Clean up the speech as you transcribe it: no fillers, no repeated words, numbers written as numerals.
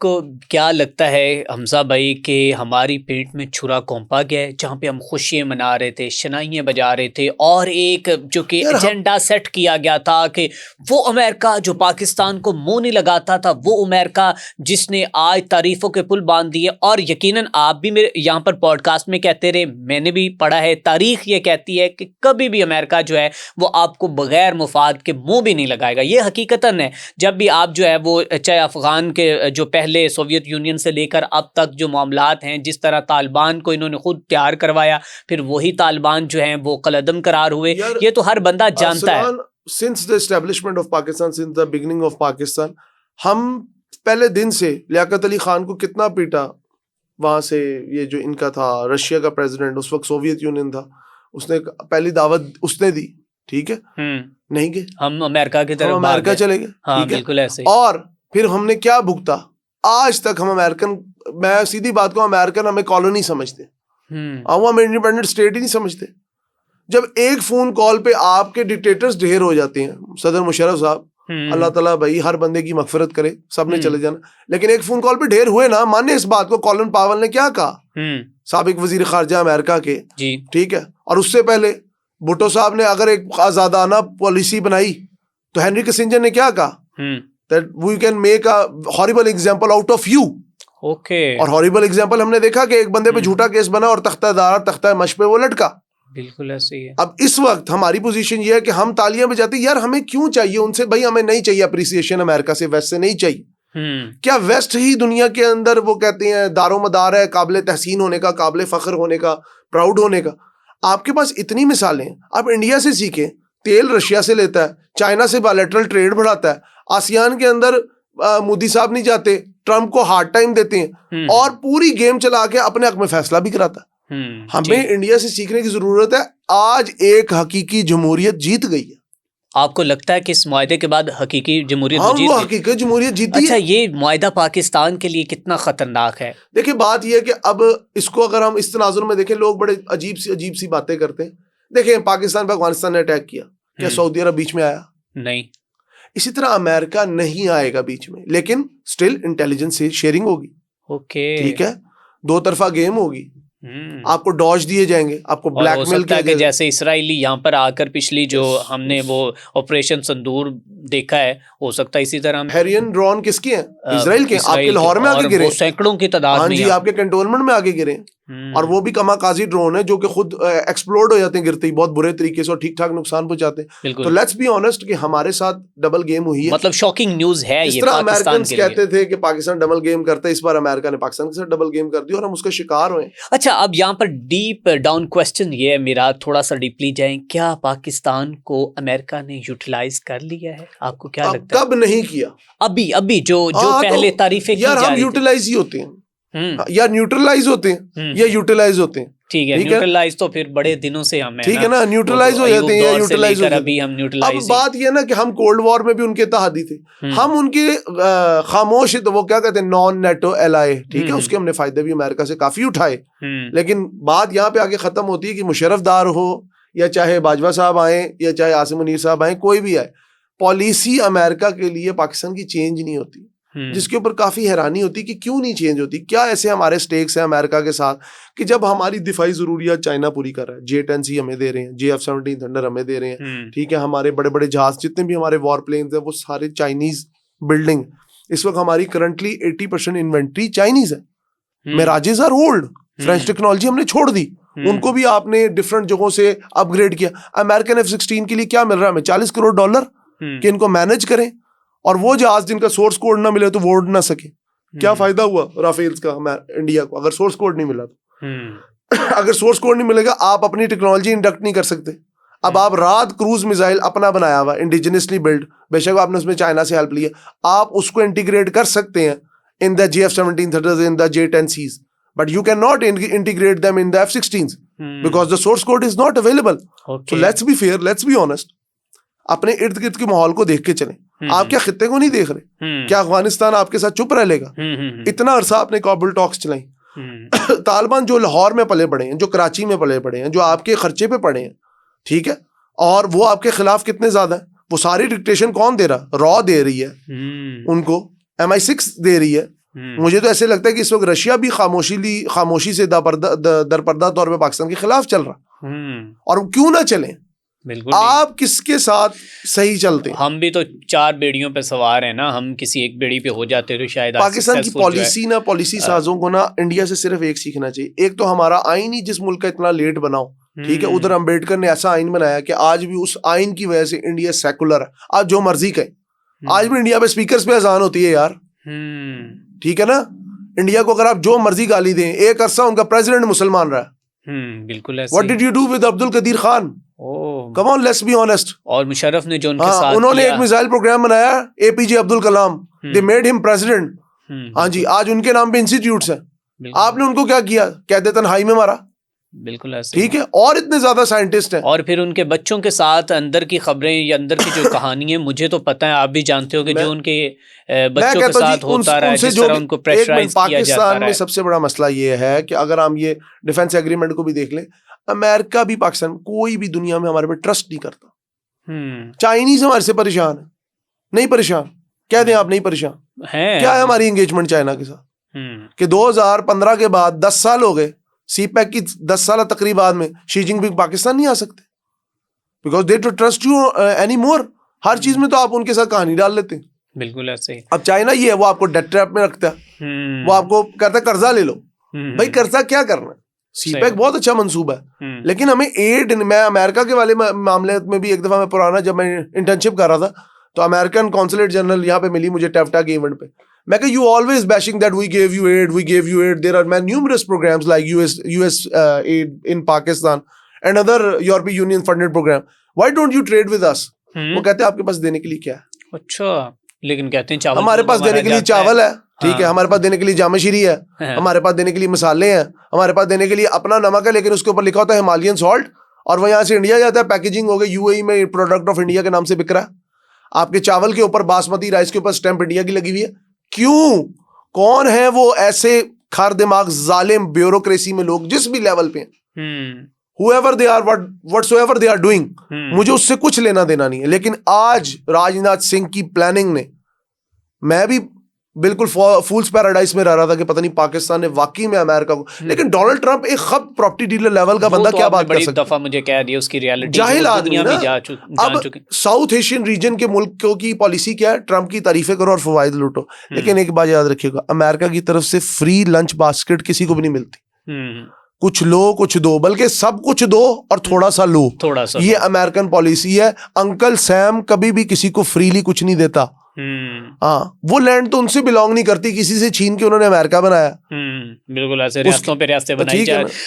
आपको क्या लगता है हमजा भाई कि हमारी पेट में छुरा घोंपा गया है, जहाँ पे हम खुशियाँ मना रहे थे, शनाइयाँ बजा रहे थे और एक जो कि यार एजेंडा सेट किया गया था कि वो अमेरिका जो पाकिस्तान को मुंह नहीं लगाता था, वो अमेरिका जिसने आज तारीफों के पुल बांध दिए। और यकीनन आप भी मेरे यहाँ पर पॉडकास्ट में कहते रहे, मैंने भी पढ़ा है, तारीख ये कहती है कि कभी भी अमेरिका जो है वो आपको बगैर मुफाद के मुंह भी नहीं लगाएगा। ये हकीकतन है। जब भी आप जो है वो चाहे अफगान के जो पहले सोवियत यूनियन से लेकर अब तक जो मामलात हैं, जिस तरह तालिबान को इन्होंने खुद तैयार करवाया, फिर वही तालिबान जो हैं वो कलअदम करार हुए, ये तो हर बंदा जानता है। Since the establishment of Pakistan, since the beginning of Pakistan, हम पहले दिन से लियाकत अली खान को कितना पीटा। वहां से ये जो इनका था रशिया का प्रेसिडेंट, उस वक्त सोवियत यूनियन था, उसने पहली दावत उसने दी, ठीक है, नहीं गए, हम अमेरिका की तरफ अमेरिका चले गए। हाँ, बिल्कुल ऐसे। और फिर हमने क्या भुगता, आज तक हम अमेरिकन, मैं सीधी बात को, अमेरिकन हमें कॉलोनी समझते, हम इंडिपेंडेंट स्टेट ही नहीं समझते। जब एक फोन कॉल पे आपके डिक्टेटर्स ढेर हो जाते हैं, सदर मुशर्रफ साहब, अल्लाह ताला भाई हर बंदे की मगफिरत करे, सब ने चले जाना, लेकिन एक फोन कॉल पे ढेर हुए ना, माने इस बात को, कॉलिन पावेल ने क्या कहा, साबिक वजीर खारजा अमेरिका के, ठीक है, और उससे पहले भुट्टो साहब ने अगर एक आजादाना पॉलिसी बनाई, तो हेनरी किसिंजर ने क्या कहा, that we can make a horrible example out of you. Okay. और horrible example हमने देखा कि एक बंदे पे झूठा केस बना और तख्ता मश पे वो लटका। बिल्कुल ऐसे ही है। अब इस वक्त हमारी पोजीशन ये है कि हम तालियां बजाते, यार हमें क्यों चाहिए उनसे, भाई हमें नहीं चाहिए अप्रिसिएशन अमेरिका से, वेस्ट से नहीं चाहिए। क्या वेस्ट ही दुनिया के अंदर वो कहते हैं दारो मदार है काबिल तहसीन होने का, काबिल फख्र होने का, प्राउड होने का। आपके पास इतनी मिसालें हैं, आप इंडिया से सीखें, तेल रशिया से लेता है, चाइना से बायलैटरल ट्रेड बढ़ाता है, आसियान के अंदर मोदी साहब नहीं जाते, ट्रम्प को हार्ड टाइम देते हैं, और पूरी गेम चला के अपने हक में फैसला भी कराता है। हमें इंडिया से सीखने की जरूरत है। आज एक हकीकी जमहूरियत जीत गई है। आपको लगता है कि इस मुआहदे के बाद हकीकी जमहूरियत वो हकीकी जमहूरियत जीती अच्छा, है। ये मुआहदा पाकिस्तान के लिए कितना खतरनाक है? देखिए बात यह है कि अब इसको अगर हम इस तनाजुर में देखें, लोग बड़े अजीब सी बातें करते हैं। देखें, पाकिस्तान पर अफगानिस्तान ने अटैक किया, क्या सऊदी अरब बीच में आया? नहीं। इसी तरह अमेरिका नहीं आएगा बीच में, लेकिन स्टिल इंटेलिजेंस शेयरिंग होगी। ओके, ठीक है, दो तरफा गेम होगी। आपको डॉज दिए जाएंगे, आपको ब्लैकमेल किया जाएगा। जैसे इसराइली यहाँ पर आकर पिछली जो हमने वो ऑपरेशन संदूर देखा है, हो सकता है इसी तरह। हैरियन ड्रोन किसके हैं? इजराइल के। आपके लाहौर में आके गिरे, सैकड़ों की तादाद में। हाँ जी, आपके कंटोनमेंट में आके गिरे, और वो भी कमाकाजी ड्रोन है जो कि खुद एक्सप्लोड हो जाते हैं गिरते ही, बहुत बुरे तरीके से, और ठीक ठाक नुकसान पहुंचाते हैं। तो लेट्स बी ऑनेस्ट कि हमारे साथ डबल गेम हुई है। मतलब शॉकिंग न्यूज है ये। इस तरह अमेरिकन कहते थे कि पाकिस्तान डबल गेम करता है, इस बार अमेरिका ने पाकिस्तान के साथ डबल गेम कर दी और हम उसका शिकार हुए। अच्छा, अब यहाँ पर डीप डाउन क्वेश्चन ये है मेरा, थोड़ा सा डीपली जाएं, क्या पाकिस्तान को अमेरिका ने यूटिलाइज कर लिया है? आपको क्या लगता है? कब नहीं किया? अभी जो पहले तारीफें की जा रही थी। हम यूटिलाइज ही होते हैं या न्यूट्रलाइज होते हैं या यूटिलाइज होते हैं। ठीक है, न्यूट्रलाइज तो फिर बड़े दिनों से हम, ठीक है ना, न्यूट्रलाइज हो जाते हैं या यूटिलाइज हो जाते हैं। अभी हम न्यूट्रलाइज। अब बात ये ना कि हम कोल्ड वॉर में भी उनके तहदी थे, हम उनके खामोश, तो वो क्या कहते हैं, नॉन नेटो एलाए, ठीक है, उसके हमने फायदे भी अमेरिका से काफी उठाए। लेकिन बात यहाँ पे आगे खत्म होती है कि मुशर्रफ दार हो या चाहे बाजवा साहब आए या चाहे आसिम मुनीर साहब आए, कोई भी आए, पॉलिसी अमेरिका के लिए पाकिस्तान की चेंज नहीं होती, जिसके ऊपर काफी हैरानी होती कि क्यों नहीं चेंज होती। क्या ऐसे हमारे स्टेक्स हैं अमेरिका के साथ कि जब हमारी दिफाई जरूरियात चाइना पूरी कर रहा है, J-10C हमें दे रहे हैं, JF-17 थंडर हमें दे रहे हैं, ठीक है, हमारे बड़े बड़े जहाज जितने भी हमारे वॉर प्लेन्स हैं वो सारे चाइनीज बिल्डिंग। इस वक्त हमारी करंटली 80% इन्वेंट्री चाइनीज है। Mirages are old, French technology हमने छोड़ दी, उनको भी आपने डिफरेंट जगहों से अपग्रेड किया। अमेरिकन F-16 के लिए क्या मिल रहा है हमें? $40 करोड़ कि इनको मैनेज करें, और वो जहाज जिनका सोर्स कोड ना मिले तो वो उड़ ना सके। क्या फायदा हुआ राफेल्स का इंडिया को अगर सोर्स कोड नहीं मिला तो? अगर सोर्स कोड नहीं मिलेगा, आप अपनी टेक्नोलॉजी इंडक्ट नहीं कर सकते। अब आप रात क्रूज मिसाइल अपना बनाया हुआ, इंडिजिनसली बिल्ड, बेशक आपने उसमें चाइना से हेल्प लिया, आप उसको इंटीग्रेट कर सकते हैं in the JF-17 thunder's, in the J-10Cs, but you cannot integrate them in the F-16s because the source code is not available. So let's be fair, let's be honest. अपने इर्द गिर्द के माहौल को देख के चलें। आप क्या खित्ते को नहीं देख रहे? क्या अफगानिस्तान आपके साथ चुप रह लेगा? इतना अरसा आपने काबुल टॉक्स चलाई। तालिबान जो लाहौर में पले पड़े हैं, जो कराची में पले पड़े हैं, जो आपके खर्चे पे पड़े हैं, ठीक है, और वो आपके खिलाफ कितने ज्यादा है। वो सारी डिक्टेशन कौन दे रहा? रॉ दे रही है उनको, MI6 दे रही है, मुझे तो ऐसे लगता है कि इस वक्त रशिया भी खामोशी से दरपर्दा तौर पे पाकिस्तान के खिलाफ चल रहा, और क्यों ना चलें, बिल्कुल आप किसके साथ सही चलते हैं? हम भी तो 4 बेड़ियों पे सवार हैं ना, हम किसी एक बेड़ी पे हो जाते तो शायद पाकिस्तान की पॉलिसी साजों को ना इंडिया से सिर्फ एक सीखना चाहिए। एक तो हमारा आइन ही जिस मुल्क का इतना लेट बनाओ, ठीक है, उधर अम्बेडकर ने ऐसा आइन बनाया कि आज भी उस आइन की वजह से इंडिया सेकुलर है, आज जो मर्जी कहें, आज भी इंडिया पे स्पीकर्स पे अजान होती है यार, ठीक है ना। इंडिया को अगर आप जो मर्जी गाली दें, एक अरसा उनका प्रेसिडेंट मुसलमान रहा है, बिल्कुल ऐसे। What did you do with Abdul Qadeer Khan? Come on, let's be honest. और मुशर्रफ ने जो उनके साथ उन्होंने एक मिसाइल प्रोग्राम बनाया, APJ Abdul Kalam, they made him president. हाँ जी, आज उनके नाम पे इंस्टीट्यूट्स हैं, आपने उनको क्या किया? कहते तन्हाई में मारा, बिल्कुल ऐसे, ठीक है। और इतने ज्यादा साइंटिस्ट हैं, और फिर उनके बच्चों के साथ अंदर की खबरें या अंदर की जो कहानी है, मुझे तो पता है, आप भी जानते हो कि जो उनके बच्चों के साथ होता रहा है, जिस तरह उनको प्रेशराइज किया जाता है। पाकिस्तान में सबसे बड़ा मसला ये है कि अगर हम ये डिफेंस एग्रीमेंट को भी देख लें, अमेरिका भी पाकिस्तान, कोई भी दुनिया में हमारे पे ट्रस्ट नहीं करता। चाइनीज हमारे से परेशान है, नहीं परेशान, कह दें आप नहीं परेशान है। क्या है हमारी एंगेजमेंट चाइना के साथ कि 2015 के बाद 10 साल हो गए, सीपैक की 10 साल तकरीबात में शी जिनपिंग पाकिस्तान नहीं आ सकते, because they don't trust you any more. हर चीज में तो आप उनके साथ कहानी डाल लेते हैं, बिल्कुल ऐसे ही। अब चाइना ये है, वो आपको डेट ट्रैप में रखता है, वो आपको कहता है कर्जा ले लो। भाई कर्जा क्या करना है? सीपैक बहुत अच्छा मंसूबा है, लेकिन हमें एड, मैं अमेरिका के वाले मामले में भी एक दफा मैं पुराना, जब मैं इंटर्नशिप कर रहा था, तो अमेरिकन कॉन्सुलेट जनरल यहाँ पे मिली मुझे टेफ्टा के इवेंट पे। मैं कहा, you always bashing that we gave you aid. There are numerous programs like US aid in Pakistan and other European Union funded program. Why don't you trade with us? वो कहते हैं आपके पास देने के लिए क्या है? अच्छा, लेकिन कहते हैं चावल, हमारे पास देने के लिए चावल है, ठीक है, हमारे पास देने के लिए जामशीरी है, हमारे पास देने के लिए मसाले हैं, हमारे पास देने के लिए अपना नमक है, लेकिन उसके ऊपर लिखा होता है हिमालयन सॉल्ट, और वो यहाँ से इंडिया जाता है, पैकेजिंग हो गई यूएई में प्रोडक्ट ऑफ इंडिया के नाम से बिक रहा है। आपके चावल के ऊपर, बासमती राइस के ऊपर स्टैंप इंडिया की लगी हुई है। क्यों? कौन है वो ऐसे खार दिमाग जालिम ब्यूरोक्रेसी में लोग, जिस भी लेवल पे whoever they are, whatsoever they are doing, मुझे उससे कुछ लेना देना नहीं है। लेकिन आज राजनाथ सिंह की प्लानिंग ने, मैं भी बिल्कुल फूल्स पैराडाइज में रह रहा था कि पता नहीं पाकिस्तान ने वाकई में अमेरिका को, लेकिन डोनाल्ड ट्रंप एक खब प्रॉपर्टी डीलर लेवल का बंदा, क्या बात कर सकता है? दफा मुझे कह दिया उसकी रियलिटी, जाहिल आदमी ना। अब साउथ एशियन रीजन के मुल्कों की पॉलिसी क्या है? ट्रंप की तारीफें करो और फवाइद लूटो, लेकिन एक बात याद रखिएगा, अमेरिका की तरफ से फ्री लंच बास्केट किसी को भी नहीं मिलती। कुछ लो कुछ दो, बल्कि सब कुछ दो और थोड़ा सा लो, थोड़ा सा। ये अमेरिकन पॉलिसी है। अंकल सैम कभी भी किसी को फ्रीली कुछ नहीं देता। हाँ, वो लैंड तो उनसे बिलोंग नहीं करती, किसी से छीन के उन्होंने अमेरिका बनाया। बिल्कुल ऐसे रियासतों पे रियासतें बनाई जा रही।